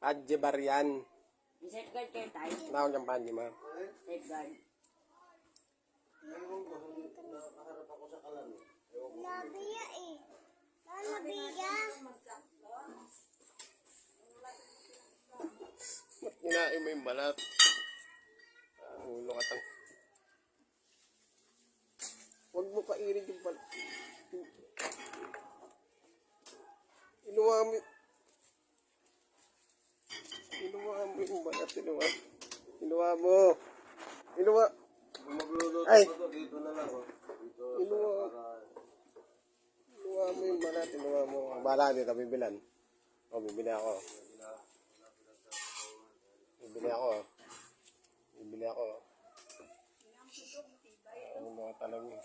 Adjebar yan. Safeguard kayo tayo. Tawag niyang panji mo. Safeguard. Nakaharap ako sa kalan. Nabiya eh. Nabiya. Ba't kinain mo yung balat? Ulo ka tang. Huwag mo kairin yung balat. Inuwa mo. Inuwa mo yung balat. Inuwa mo. Inuwa. Kung magluluto Ay. ko to, dito na lang. Oh. Dito Inuwa. Inuwa mo yung balat. Inuwa mo. Bala dito, bibilan. O, bibili ako. Bibili ako. Bibili ako. Ano mga talang yun?